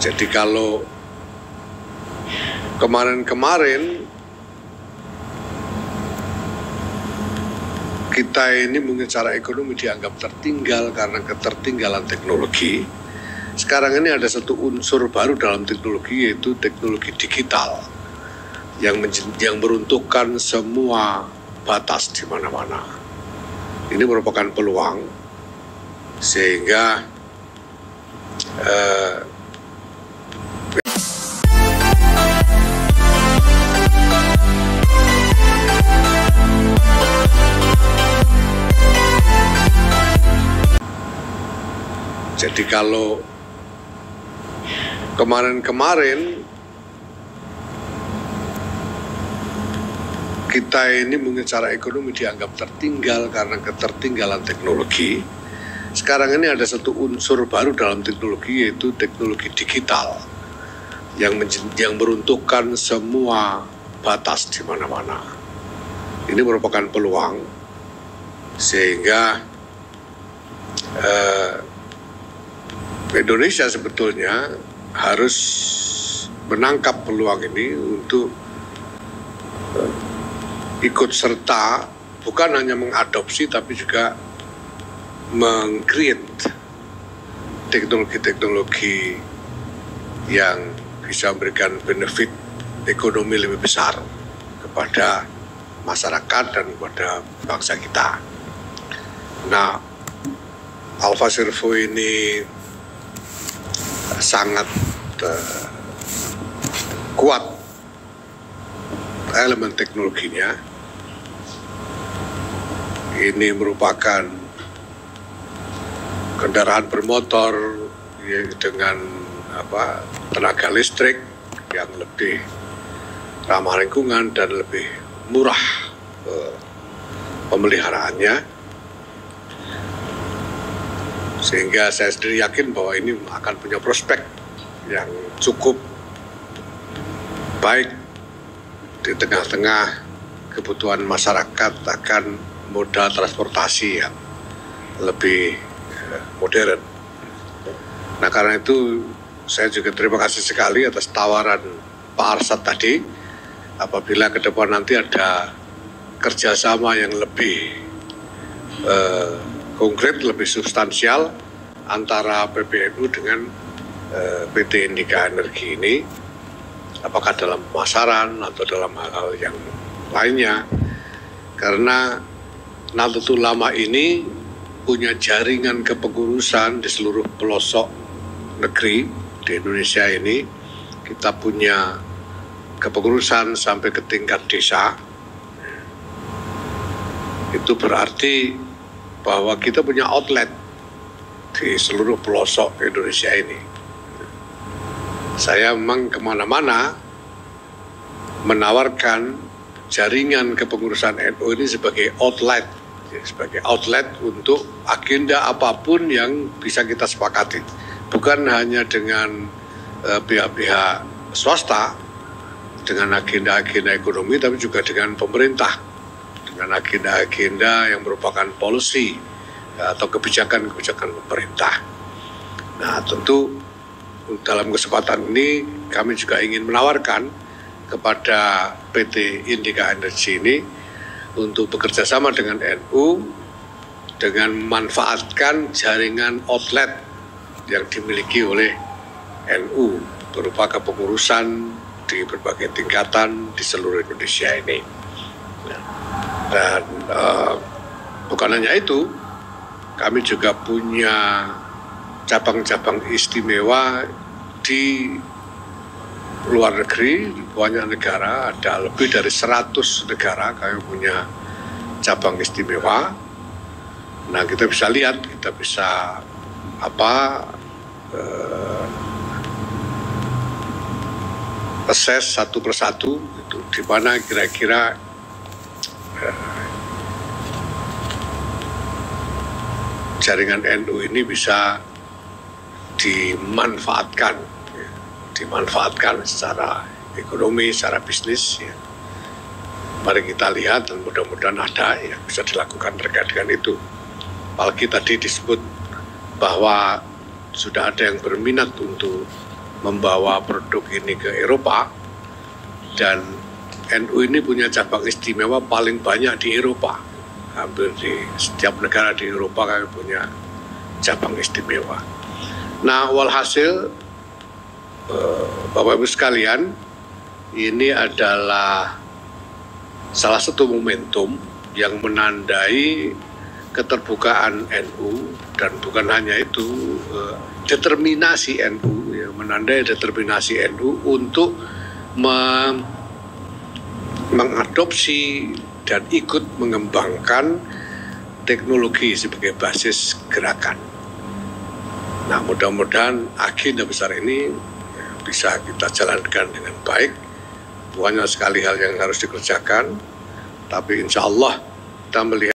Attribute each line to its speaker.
Speaker 1: Jadi kalau kemarin-kemarin kita ini mungkin secara ekonomi dianggap tertinggal karena ketertinggalan teknologi. Sekarang ini ada satu unsur baru dalam teknologi, yaitu teknologi digital yang meruntuhkan semua batas di mana-mana. Ini merupakan peluang sehingga jadi kalau kemarin-kemarin kita ini mungkin secara ekonomi dianggap tertinggal karena ketertinggalan teknologi. Sekarang ini ada satu unsur baru dalam teknologi, yaitu teknologi digital yang meruntuhkan semua batas di mana-mana. Ini merupakan peluang sehingga Indonesia sebetulnya harus menangkap peluang ini untuk ikut serta, bukan hanya mengadopsi tapi juga meng-create teknologi-teknologi yang bisa memberikan benefit ekonomi lebih besar kepada masyarakat dan kepada bangsa kita. Nah, Alpha Servo ini sangat kuat elemen teknologinya. Ini merupakan kendaraan bermotor dengan tenaga listrik yang lebih ramah lingkungan dan lebih murah pemeliharaannya. Sehingga saya sendiri yakin bahwa ini akan punya prospek yang cukup baik di tengah-tengah kebutuhan masyarakat akan moda transportasi yang lebih modern. Nah, karena itu saya juga terima kasih sekali atas tawaran Pak Arsyad tadi. Apabila ke depan nanti ada kerjasama yang lebih konkret, lebih substansial antara PBNU dengan PT Indika Energi ini, apakah dalam pemasaran atau dalam hal-hal yang lainnya, karena Nahdlatul Ulama ini punya jaringan kepengurusan di seluruh pelosok negeri di Indonesia ini. Kita punya kepengurusan sampai ke tingkat desa. Itu berarti bahwa kita punya outlet di seluruh pelosok Indonesia ini. Saya memang kemana-mana menawarkan jaringan kepengurusan NU ini sebagai outlet untuk agenda apapun yang bisa kita sepakati. Bukan hanya dengan pihak-pihak swasta, dengan agenda-agenda ekonomi, tapi juga dengan pemerintah, dengan agenda-agenda yang merupakan policy atau kebijakan-kebijakan pemerintah. Nah, tentu dalam kesempatan ini kami juga ingin menawarkan kepada PT Indika Energi ini untuk bekerja sama dengan NU dengan memanfaatkan jaringan outlet yang dimiliki oleh NU berupa kepengurusan di berbagai tingkatan di seluruh Indonesia ini. Dan bukan hanya itu, kami juga punya cabang-cabang istimewa di luar negeri, di banyak negara, ada lebih dari 100 negara kami punya cabang istimewa. Nah, kita bisa lihat, kita bisa assess satu persatu itu di mana kira-kira jaringan NU ini bisa dimanfaatkan secara ekonomi, secara bisnis. Ya. Mari kita lihat dan mudah-mudahan ada yang bisa dilakukan terkait dengan itu. Apalagi tadi disebut bahwa sudah ada yang berminat untuk membawa produk ini ke Eropa, dan NU ini punya cabang istimewa paling banyak di Eropa. Hampir di setiap negara di Eropa kami punya cabang istimewa. Nah, walhasil Bapak Ibu sekalian, ini adalah salah satu momentum yang menandai keterbukaan NU, dan bukan hanya itu, determinasi NU, ya, menandai determinasi NU untuk mengadopsi dan ikut mengembangkan teknologi sebagai basis gerakan. Nah, mudah-mudahan agenda besar ini bisa kita jalankan dengan baik. Bukannya sekali hal yang harus dikerjakan, tapi insya Allah kita melihat